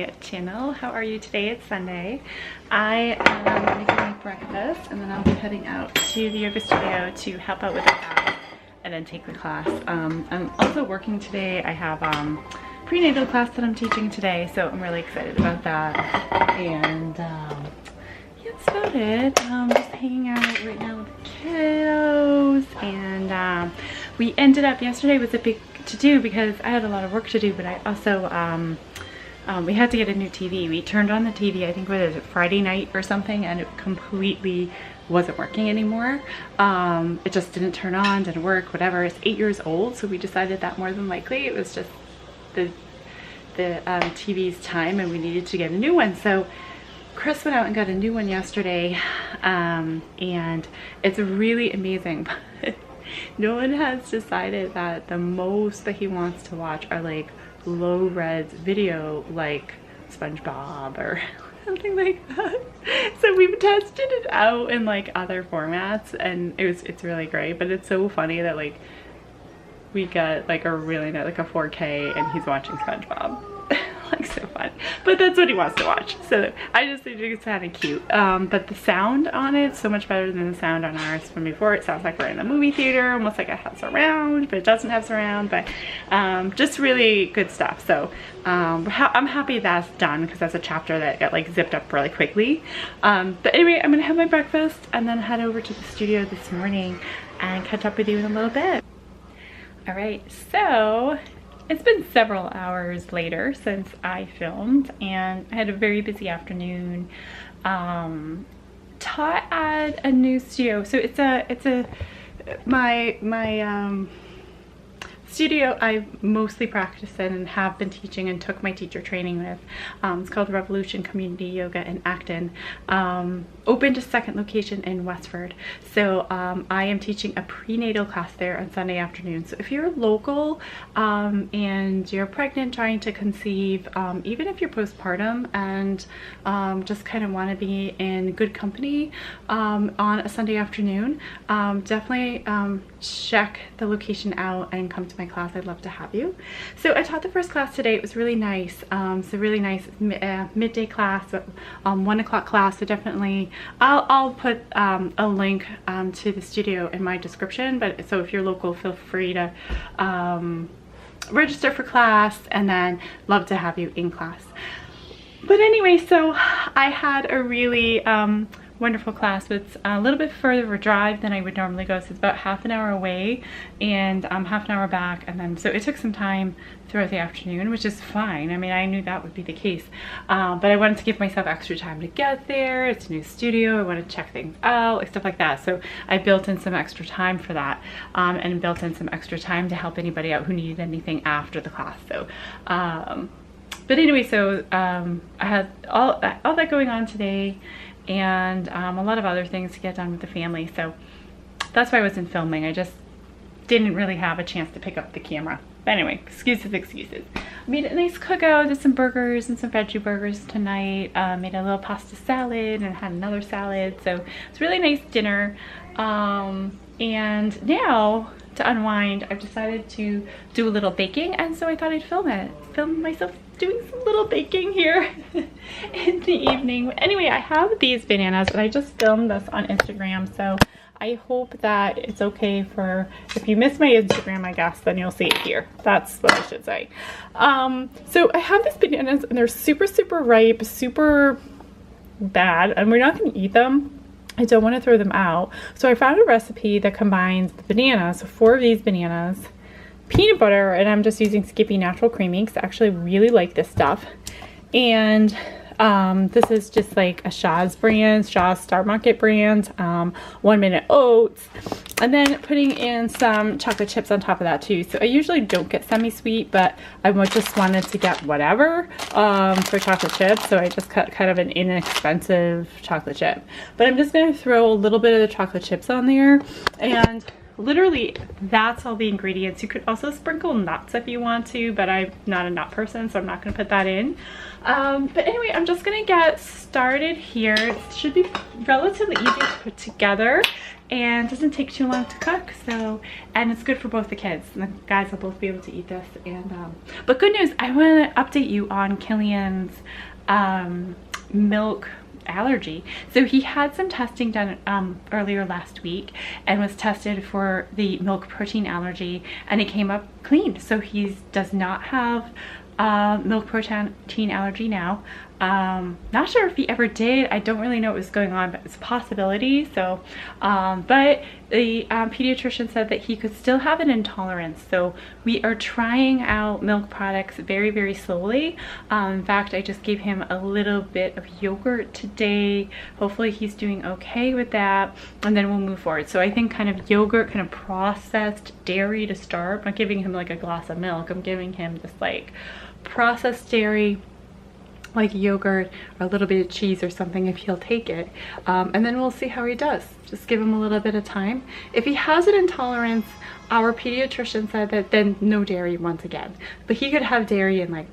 my channel. How are you today? It's Sunday. I am making my breakfast and then I'll be heading out to the yoga studio to help out with the class and then take the class. I'm also working today. I have prenatal class that I'm teaching today, so I'm really excited about that. And yeah, that's about it. Just hanging out right now with the kiddos, and we ended up, yesterday was a big to-do because I had a lot of work to do, but I also we had to get a new TV. We turned on the TV, I think, what is it, Friday night or something, and it completely wasn't working anymore. It just didn't turn on, didn't work, whatever. It's 8 years old, so we decided that more than likely it was just the TV's time and we needed to get a new one. So Chris went out and got a new one yesterday, and it's really amazing. Nolan has decided that the most that he wants to watch are like low res video, like SpongeBob or something like that. So we've tested it out in like other formats, and it's really great. But it's so funny that like we got like a really nice, like a 4K, and he's watching SpongeBob. Like, so fun. But that's what he wants to watch, so I just think it's kind of cute. But the sound on it is so much better than the sound on ours from before. It sounds like we're in a movie theater, almost like it has surround, but it doesn't have surround. But just really good stuff. So I'm happy that's done, because that's a chapter that got like zipped up really quickly. But anyway, I'm gonna have my breakfast and then head over to the studio this morning and catch up with you in a little bit. All right, so it's been several hours later since I filmed, and I had a very busy afternoon. Taught at a new studio. So my studio I mostly practice in and have been teaching and took my teacher training with. It's called Revolution Community Yoga in Acton. Opened a second location in Westford. So I am teaching a prenatal class there on Sunday afternoon. So if you're local and you're pregnant, trying to conceive, even if you're postpartum and just kind of want to be in good company on a Sunday afternoon, definitely check the location out and come to my class. I'd love to have you. So I taught the first class today. It was really nice. So really nice midday class, 1 o'clock class. So definitely I'll put a link to the studio in my description, but so if you're local, feel free to register for class, and then love to have you in class. But anyway, so I had a really wonderful class. It's a little bit further of a drive than I would normally go, so it's about half an hour away and half an hour back, and then so it took some time throughout the afternoon, which is fine. I mean, I knew that would be the case, but I wanted to give myself extra time to get there. It's a new studio, I want to check things out, like stuff like that. So I built in some extra time for that, and built in some extra time to help anybody out who needed anything after the class. So but anyway, so I had all that going on today, and a lot of other things to get done with the family. So that's why I wasn't filming. I just didn't really have a chance to pick up the camera. But anyway, excuses. I made a nice cookout, did some burgers and some veggie burgers tonight. Made a little pasta salad and had another salad. So it's a really nice dinner. And now, to unwind, I've decided to do a little baking, and so I thought I'd film myself doing some little baking here in the evening. Anyway, I have these bananas, and I just filmed this on Instagram, so I hope that it's okay for, if you miss my Instagram, I guess, then you'll see it here. That's what I should say. So I have these bananas, and they're super ripe, super bad, and we're not going to eat them. I don't want to throw them out. So I found a recipe that combines the bananas, so 4 of these bananas, peanut butter, and I'm just using Skippy Natural Creamy because I actually really like this stuff. And this is just like a Shaw's brand, Shaw's Star Market brand, 1 Minute Oats, and then putting in some chocolate chips on top of that too. So I usually don't get semi-sweet, but I just wanted to get whatever for chocolate chips, so I just cut kind of an inexpensive chocolate chip. But I'm just going to throw a little bit of the chocolate chips on there, and literally that's all the ingredients. You could also sprinkle nuts if you want to, but I'm not a nut person, so I'm not going to put that in. But anyway, I'm just going to get started here. It should be relatively easy to put together, and doesn't take too long to cook. So, and it's good for both the kids. And the guys will both be able to eat this. And but good news, I want to update you on Killian's milk allergy. So he had some testing done earlier last week and was tested for the milk protein allergy, and it came up clean. So he does not have milk protein allergy now. Not sure if he ever did. I don't really know what was going on, but it's a possibility. So but the pediatrician said that he could still have an intolerance, so we are trying out milk products very, very slowly. In fact, I just gave him a little bit of yogurt today. Hopefully he's doing okay with that, and then we'll move forward. So I think kind of yogurt, kind of processed dairy to start. I'm not giving him like a glass of milk. I'm giving him just like processed dairy, like yogurt or a little bit of cheese or something if he'll take it, and then we'll see how he does. Just give him a little bit of time. If he has an intolerance, our pediatrician said that then no dairy once again, but he could have dairy in like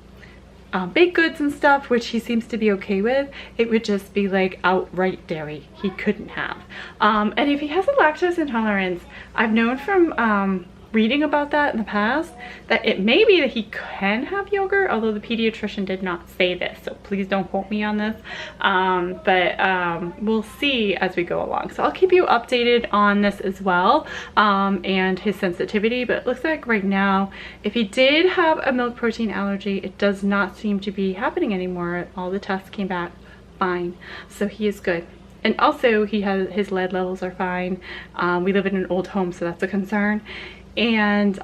baked goods and stuff, which he seems to be okay with. It would just be like outright dairy he couldn't have. And if he has a lactose intolerance, I've known from reading about that in the past that it may be that he can have yogurt, although the pediatrician did not say this, so please don't quote me on this. But we'll see as we go along. So I'll keep you updated on this as well, and his sensitivity. But it looks like right now, if he did have a milk protein allergy, it does not seem to be happening anymore. All the tests came back fine, so he is good. And also his lead levels are fine. We live in an old home, so that's a concern. And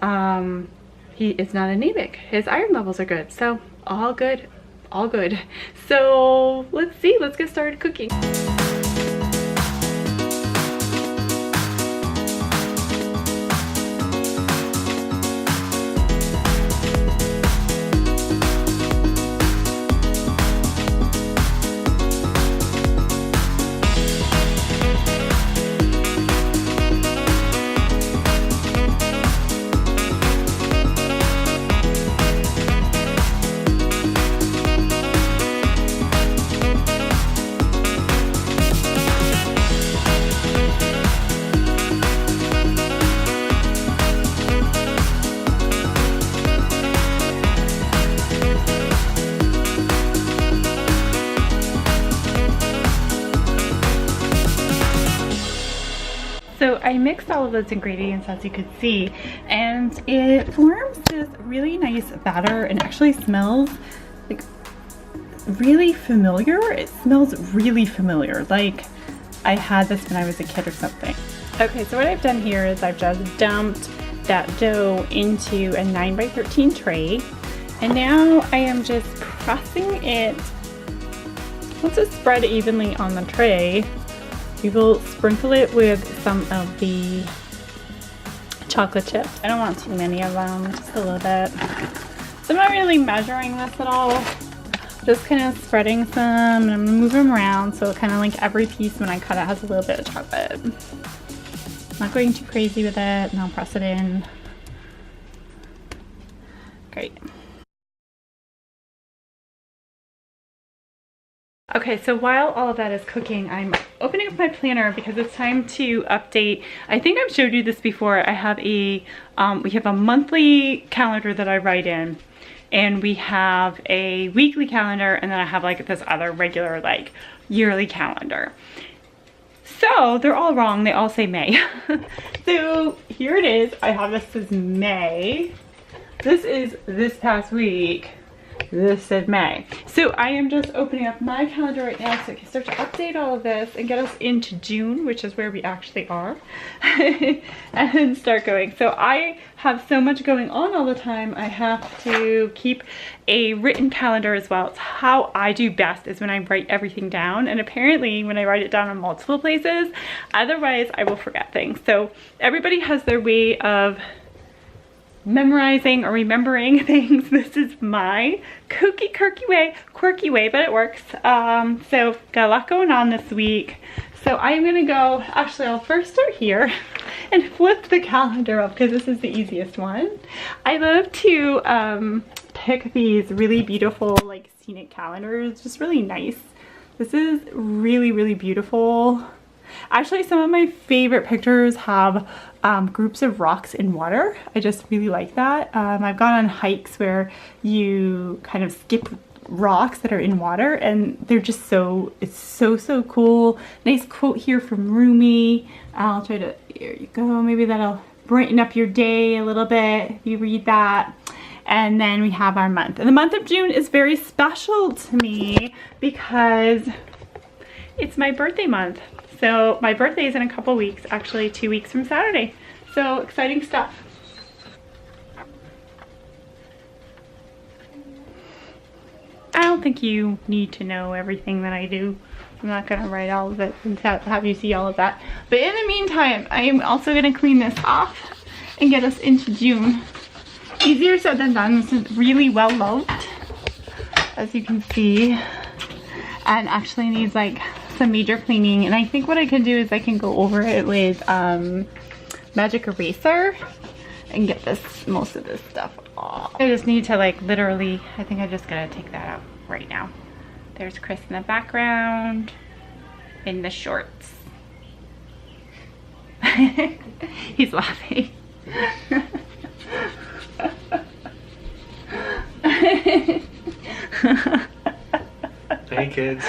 he is not anemic. His iron levels are good. So all good, all good. So let's see, let's get started cooking. So I mixed all of those ingredients, as you could see, and it forms this really nice batter, and actually smells like really familiar. It smells really familiar, like I had this when I was a kid or something. Okay, so what I've done here is I've just dumped that dough into a 9x13 tray, and now I am just pressing it. Once it's spread evenly on the tray, we will sprinkle it with some of the chocolate chips. I don't want too many of them, just a little bit. So I'm not really measuring this at all. Just kind of spreading some, and I'm gonna move them around so kind of like every piece when I cut it has a little bit of chocolate. Not going too crazy with it, and I'll press it in. Great. Okay, so while all of that is cooking, I'm opening up my planner because it's time to update. I think I've showed you this before. I have we have a monthly calendar that I write in, and we have a weekly calendar, and then I have like this other regular like yearly calendar. So they're all wrong. They all say May. So here it is. I have this as May. This is this past week. This said May. So I am just opening up my calendar right now so I can start to update all of this and get us into June, which is where we actually are, and start going. So I have so much going on all the time. I have to keep a written calendar as well. It's how I do best, is when I write everything down, and apparently when I write it down in multiple places, otherwise I will forget things. So everybody has their way of memorizing or remembering things. This is my quirky way, but it works. So got a lot going on this week. So I'm gonna go, actually I'll first start here and flip the calendar up because this is the easiest one. I love to pick these really beautiful like scenic calendars, just really nice. This is really, really beautiful. Actually, some of my favorite pictures have groups of rocks in water. I just really like that. I've gone on hikes where you kind of skip rocks that are in water, and they're just it's so cool. Nice quote here from Rumi. I'll try to, here you go, maybe that'll brighten up your day a little bit if you read that. And then we have our month, and the month of June is very special to me because it's my birthday month. So my birthday is in a couple weeks, actually 2 weeks from Saturday. So exciting stuff. I don't think you need to know everything that I do. I'm not gonna write all of it and have you see all of that. But in the meantime, I am also gonna clean this off and get us into June. Easier said than done. This is really well loved, as you can see, and actually needs like some major cleaning. And I think what I can do is I can go over it with magic eraser and get most of this stuff off. I just need to like literally, I think I'm just gonna take that out right now. There's Chris in the background in the shorts. He's laughing. Hey kids.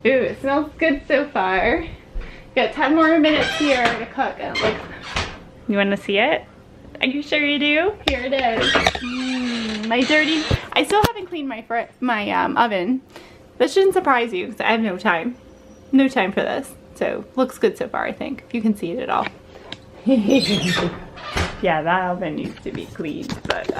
Ooh, it smells good so far. Got 10 more minutes here to cook. And it looks... You want to see it? Are you sure you do? Here it is. My dirty... I still haven't cleaned my oven. This shouldn't surprise you because I have no time. No time for this. So, looks good so far, I think. If you can see it at all. Yeah, that oven needs to be cleaned, but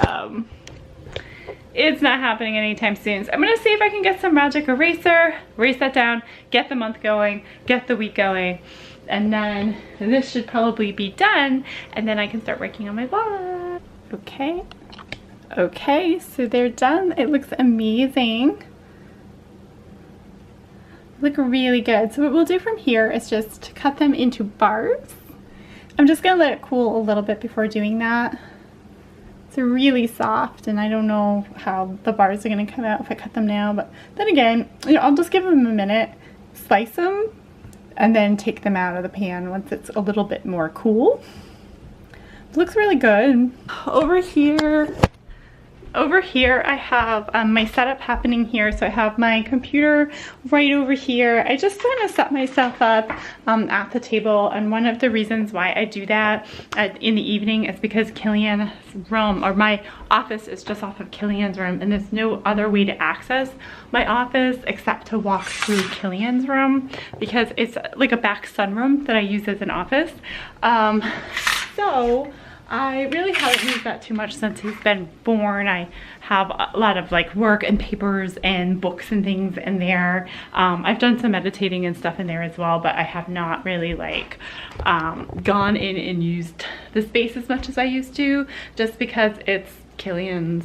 it's not happening anytime soon. So I'm gonna see if I can get some magic eraser, erase that down, get the month going, get the week going, and then this should probably be done, and then I can start working on my vlog. Okay, so they're done. It looks amazing. Look really good. So what we'll do from here is just cut them into bars. I'm just gonna let it cool a little bit before doing that. It's really soft, and I don't know how the bars are gonna come out if I cut them now, but then again, you know, I'll just give them a minute, slice them, and then take them out of the pan once it's a little bit more cool. It looks really good. Over here I have my setup happening here. So I have my computer right over here. I just kind of set myself up at the table, and one of the reasons why I do that in the evening is because Killian's room, or my office, is just off of Killian's room, and there's no other way to access my office except to walk through Killian's room, because it's like a back sunroom that I use as an office. So I really haven't used that too much since he's been born. I have a lot of like work and papers and books and things in there. I've done some meditating and stuff in there as well, but I have not really like gone in and used the space as much as I used to, just because it's Killian's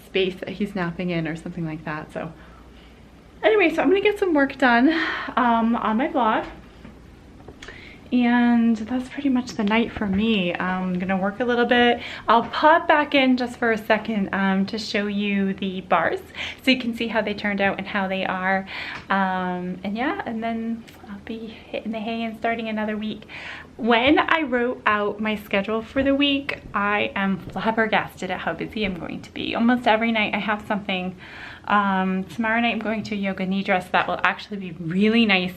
space that he's napping in or something like that. So anyway, so I'm gonna get some work done on my vlog. And that's pretty much the night for me. I'm gonna work a little bit. I'll pop back in just for a second to show you the bars so you can see how they turned out and how they are. And yeah, and then I'll be hitting the hay and starting another week. When I wrote out my schedule for the week, I am flabbergasted at how busy I'm going to be. Almost every night I have something. Tomorrow night I'm going to a yoga nidra, so that will actually be really nice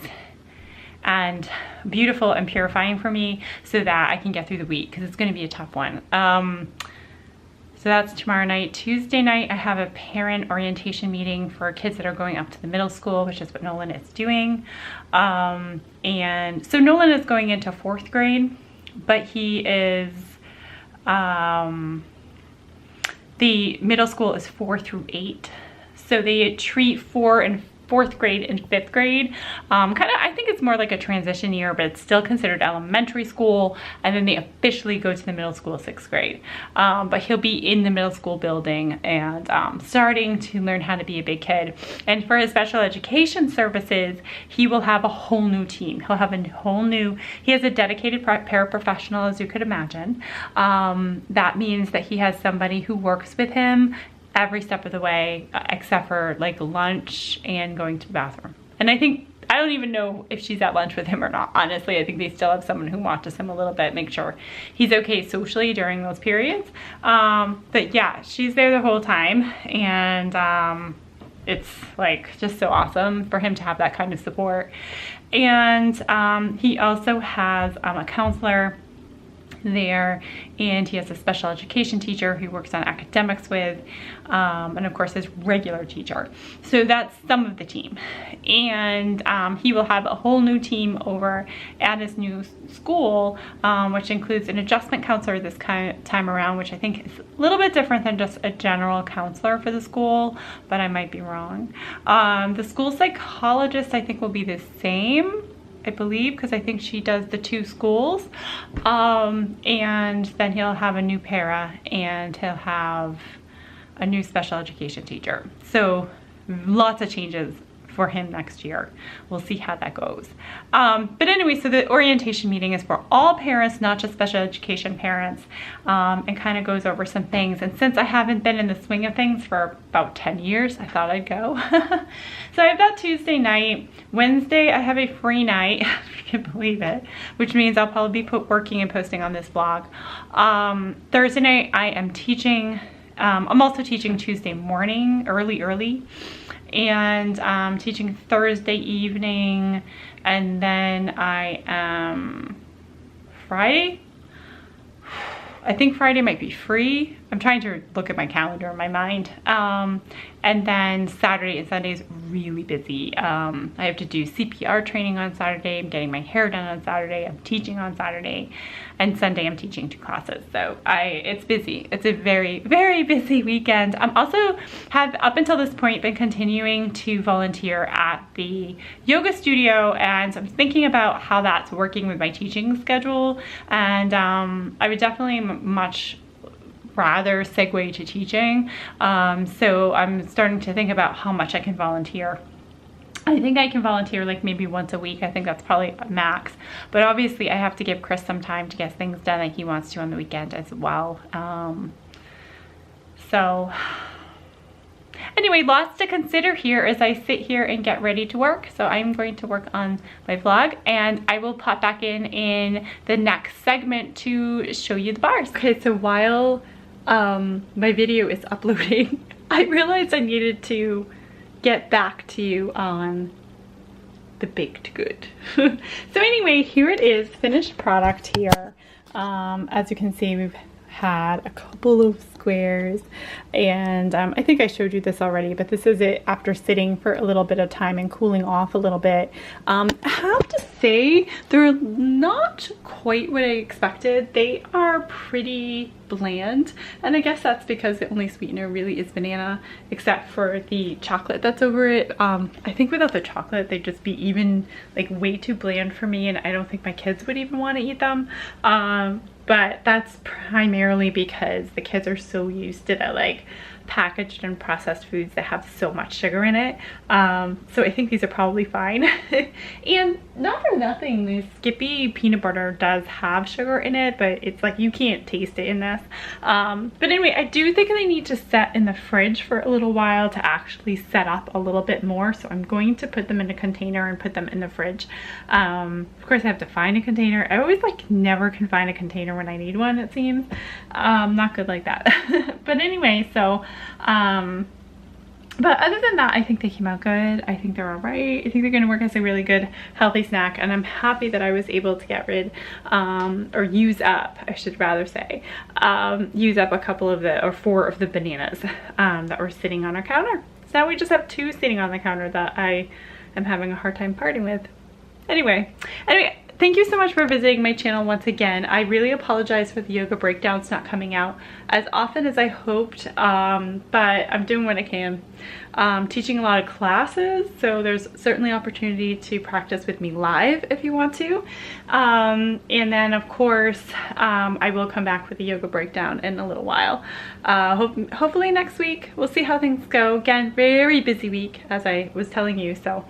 and beautiful and purifying for me, so that I can get through the week, because it's going to be a tough one. So that's tomorrow night. Tuesday night I have a parent orientation meeting for kids that are going up to the middle school, which is what Nolan is doing. And so Nolan is going into 4th grade, but he is the middle school is 4 through 8, so they treat 4th grade and 5th grade. I think it's more like a transition year, but it's still considered elementary school, and then they officially go to the middle school 6th grade. But he'll be in the middle school building and starting to learn how to be a big kid. And for his special education services, he will have a whole new team. He'll have he has a dedicated paraprofessional, as you could imagine. That means that he has somebody who works with him every step of the way, except for like lunch and going to the bathroom. And I don't even know if she's at lunch with him or not. Honestly, I think they still have someone who watches him a little bit, make sure he's okay socially during those periods. But yeah, she's there the whole time, and it's like just so awesome for him to have that kind of support. And he also has a counselor there, and he has a special education teacher who works on academics with, and of course his regular teacher. So that's some of the team. And he will have a whole new team over at his new school, which includes an adjustment counselor this time around, which I think is a little bit different than just a general counselor for the school, but I might be wrong. The school psychologist I think will be the same, I believe, because I think she does the 2 schools. And then he'll have a new para, and he'll have a new special education teacher. So lots of changes for him next year. We'll see how that goes. But anyway, so the orientation meeting is for all parents, not just special education parents, and kind of goes over some things. And since I haven't been in the swing of things for about 10 years, I thought I'd go. So I have that Tuesday night. Wednesday, I have a free night, if you can believe it, which means I'll probably be working and posting on this vlog. Thursday night, I am teaching. I'm also teaching Tuesday morning, early, and teaching Thursday evening, and then I am Friday. I think Friday might be free. I'm trying to look at my calendar in my mind. And then Saturday and Sunday is really busy. I have to do CPR training on Saturday. I'm getting my hair done on Saturday. I'm teaching on Saturday. And Sunday I'm teaching 2 classes. So it's busy. It's a very, very busy weekend. I'm also have up until this point been continuing to volunteer at the yoga studio, and so I'm thinking about how that's working with my teaching schedule. And I would definitely much rather segue to teaching. So I'm starting to think about how much I can volunteer. I think I can volunteer like maybe once a week. I think that's probably max. But obviously I have to give Chris some time to get things done that he wants to on the weekend as well. So anyway, lots to consider here as I sit here and get ready to work. So I'm going to work on my vlog, and I will pop back in the next segment to show you the bars. Okay, so while my video is uploading, I realized I needed to get back to you on the baked good. So anyway, here it is, finished product here. As you can see, we've had a couple of squares, and I think I showed you this already, but this is it after sitting for a little bit of time and cooling off a little bit. I have to say they're not quite what I expected. They are pretty bland, and I guess that's because the only sweetener really is banana, except for the chocolate that's over it. I think without the chocolate they'd just be even like way too bland for me, and I don't think my kids would even want to eat them. But that's primarily because the kids are so used to the like packaged and processed foods that have so much sugar in it. So I think these are probably fine. And not for nothing, the Skippy peanut butter does have sugar in it, but it's like you can't taste it in this. But anyway, I do think they need to set in the fridge for a little while to actually set up a little bit more. So I'm going to put them in a container and put them in the fridge. Of course I have to find a container. I always like never can find a container when I need one, it seems. Not good like that. But anyway, so but other than that, I think they came out good. I think they're all right. I think they're gonna work as a really good healthy snack, and I'm happy that I was able to get rid or use up, I should rather say, use up a couple of the, or 4 of the bananas that were sitting on our counter. So now we just have 2 sitting on the counter that I am having a hard time parting with. Anyway, thank you so much for visiting my channel once again. I really apologize for the yoga breakdowns not coming out as often as I hoped, but I'm doing what I can. teaching a lot of classes, so there's certainly opportunity to practice with me live if you want to. And then of course, I will come back with a yoga breakdown in a little while. Hopefully next week. We'll see how things go. Again, very busy week, as I was telling you, so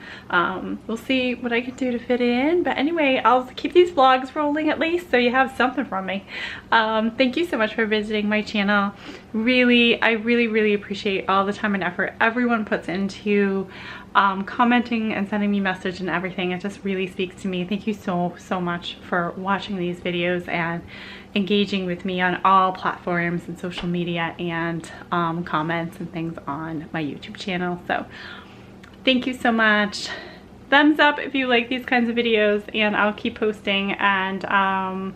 we'll see what I can do to fit it in. But anyway, I'll keep these vlogs rolling at least, so you have something from me. Thank you so much for visiting my channel. I really appreciate all the time and effort everyone puts into commenting and sending me message and everything. It just really speaks to me. Thank you so much for watching these videos and engaging with me on all platforms and social media and comments and things on my YouTube channel. So thank you so much. Thumbs up if you like these kinds of videos, and I'll keep posting. And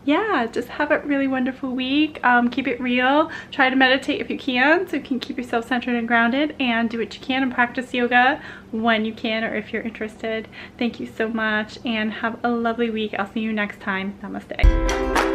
yeah, just have a really wonderful week. Keep it real. Try to meditate if you can, so you can keep yourself centered and grounded, and do what you can and practice yoga when you can or if you're interested. Thank you so much, and have a lovely week. I'll see you next time. Namaste.